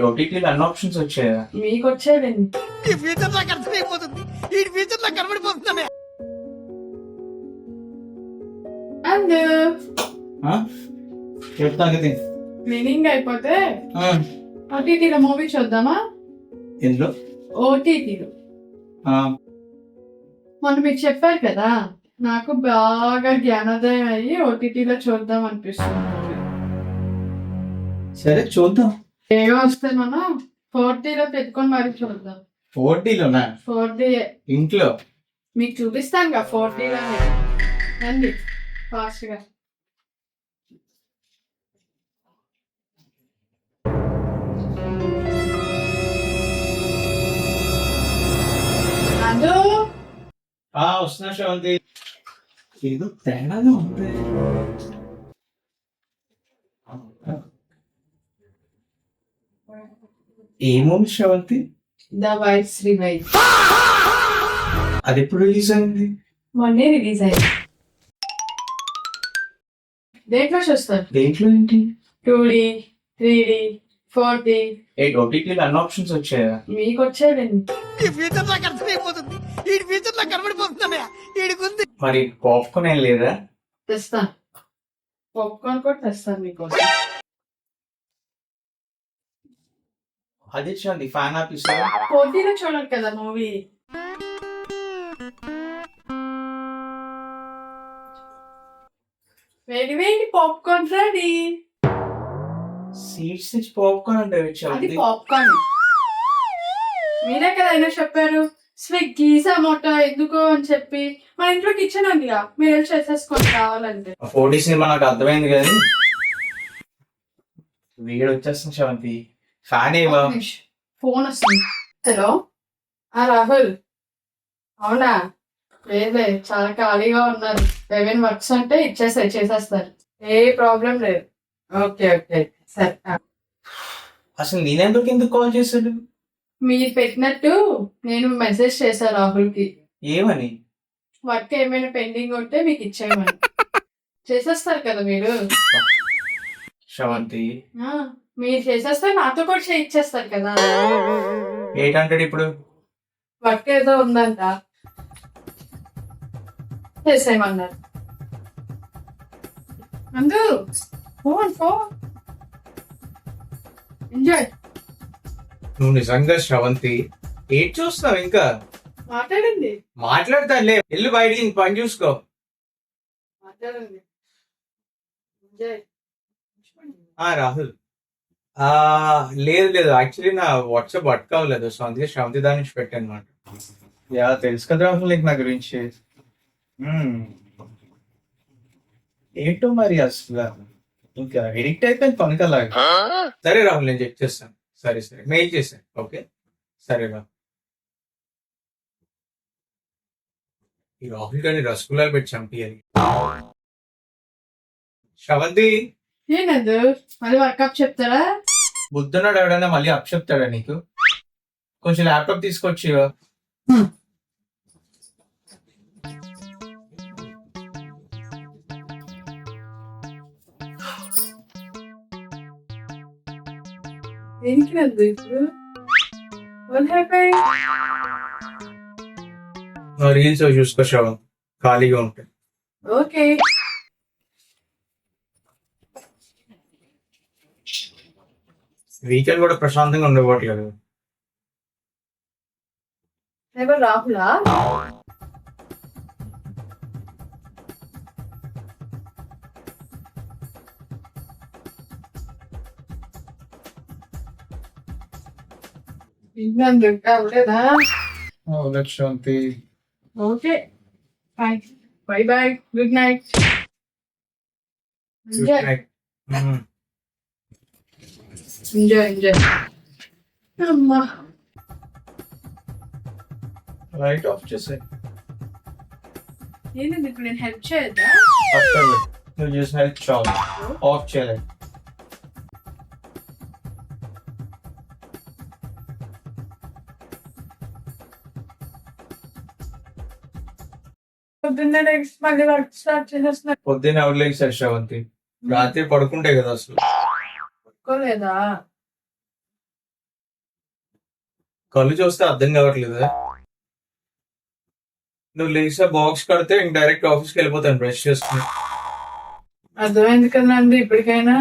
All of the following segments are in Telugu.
ఓటీటీలో అన్ని ఆప్షన్స్ వచ్చాయా? మీకు వచ్చేదండి. ఈ ఫ్యూచర్ నాకు అర్థమైపోతుంది. ఈ ఫ్యూచర్ నాకు కనబడిపోతుందనే. అండ్ చెప్తాను ఇది. క్లీనింగ్ అయిపోతే ఓటీటీలో మూవీ చూద్దామా? ఎందులో? ఓటీటీలో మొన్న మీకు చెప్పారు కదా, నాకు బాగా జ్ఞానోదయం అయ్యి ఓటీటీలో చూద్దాం అనిపిస్తుంది. సరే చూద్దాం. ఏదో వస్తే మనం 4Dలో పెట్టుకొని మరి చూద్దాం. 4Dలోనా? 4D ఇంట్లో మీకు చూపిస్తాను కదా 4Dలో. రండి ఫాస్ట్ గా. అదో వస్తున్నా శ్రవంతి. ఏదో తేడాగా ఉంది. ఏమోంది శ్రవంతి? ద వైఫ్ రివైవ్ అది ఎప్పుడు రిలీజ్ అయింది? మొన్నే రిలీజ్ అయింది. దేంట్లో చూస్తారు? దేంట్లో ఏంటి? 2D 3D 4D. ఓటీటీలో అన్ని ఆప్షన్స్ వచ్చాయా? మీకు వచ్చేదండి. ఈ ఫ్యూచర్ నాకు అర్థమైపోతుంది. ఈ ఫ్యూచర్ నాకు కనబడిపోతుందనే. ఈడుకుంది. మరి పాప్కార్న్ ఏం లేదా? తెస్తాను, పాప్కార్న్ కూడా తెస్తాను మీకోసం. అది శ్రవంతి ఫ్యాన్ ఆఫీస్. 4Dలో చూడాలి కదా మూవీ. వేడి వేడి పాప్కార్న్ రెడీ. సీట్స్ తెచ్చి పాప్కార్న్ అంటే అది శ్రవంతి. పాప్కార్న్ మీరే కదా అయినా చెప్పారు. స్విగ్గీ జొమాటో ఎందుకు అని చెప్పి మన ఇంట్లో కిచెన్ ఉందిగా, మీరు వెళ్ళి చేసేసుకోండి కావాలంటే. 4D సినిమా నాకు అర్థమైంది కానీ వీడు వచ్చేస్తుంది శ్రవంతి. ఫ్యాన్ ఏవా? ఫోన్ వస్తుంది. హలో రాహుల్, అవునా? లేదులే, చాలా ఖాళీగా ఉన్నారు. ఏమైనా వర్క్స్ అంటే చేసేస్తారు. ఏ ప్రాబ్లం లేదు. ఓకే ఓకే సరే. అసలు నేనెందుకు ఎందుకు కాల్ చేశాడు? మీరు పెట్టినట్టు నేను మెసేజ్ చేశాను రాహుల్కి. ఏమని? వర్క్ ఏమైనా పెండింగ్ ఉంటే మీకు ఇచ్చేయమని. చేసేస్తారు కదా మీరు. శ్రవంతి మీరు చేసేస్తే నాతో కూడా చేయించేస్తారు కదా. ఏంటంటాడు ఇప్పుడు? వర్క్ ఏదో ఉందంట, చేసేయమన్నారు. అందు ఫోన్ ఎంజాయ్. నువ్వు నిజంగా శ్రవంతి ఏం చూస్తున్నావు ఇంకా? మాట్లాడండి మాట్లాడతానులే, ఇల్లు బయటికి ఇంక పని చూసుకో. మాట్లాడండి ఎంజాయ్. రాహుల్, లేదు లేదు, యాక్చువల్లీ నా వాట్సాప్ వర్క్ అవ్వలేదు, సో అందుకే శ్రవంతి దాని నుంచి పెట్టాను అనమాట. యా తెలుసు కదా రాహుల్ నీకు నా గురించి. ఏంటో మరి అసలు ఇంకా ఎడిక్ట్ అయిపోయింది పనికలాగా. సరే రాహుల్, నేను చెక్ చేస్తాను. సరే సరే, మెయిల్ చేశాను. ఓకే సరే రా. ఈ రాహుల్ గారిని రసగుల్లాలు పెట్టి చంపియాలి. శ్రవంతి, ఏంటందు మళ్ళీ వర్కప్ చెప్తారా? బుద్ధున్నాడు ఎవడైనా మళ్ళీ అప్ చెప్తాడా నీకు? కొంచెం ల్యాప్టాప్ తీసుకొచ్చి. దేనికి నందు ఇప్పుడు? What happened? రీల్స్ చూసుకో శ్రవణ్, ఖాళీగా ఉంటాయి. ఓకే వీకెండ్ కూడా ప్రశాంతంగా ఉండబోట్లేదు. ఎవరు రాహులా? ఇంకందు అవ్వలేదా? Sravanthi, okay bye bye bye, good night. Enjoy enjoy enjoy. అమ్మా లైట్ ఆఫ్ చేసే. ఏంటండి ఇప్పుడు నేను హెల్ప్ చేయొద్దా? నువ్వు చేసిన హెల్ప్ చాలు, ఆఫ్ చేయలేదు. పొద్దున్నే నెక్స్ట్ మళ్ళీ వర్క్ స్టార్ట్ చేసేస్తున్నారు. పొద్దున్న ఎవరు సార్ శ్రవంతి? రాత్రి పడుకుంటే కదా అసలు. పడుకోలేదా? కళ్ళు చూస్తే అర్థం కావట్లేదు. నువ్వు లేసా బాక్స్ కడితే ఇంక డైరెక్ట్ ఆఫీస్కి వెళ్ళిపోతాను బ్రష్ చేసుకుని. అర్థమైంది కదండి ఇప్పటికైనా.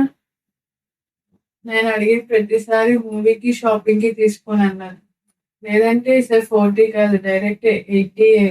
నేను అడిగే ప్రతిసారి మూవీకి షాపింగ్ కి తీసుకొని అన్నాను, లేదంటే ఈసారి 40 కాదు, డైరెక్ట్ 88.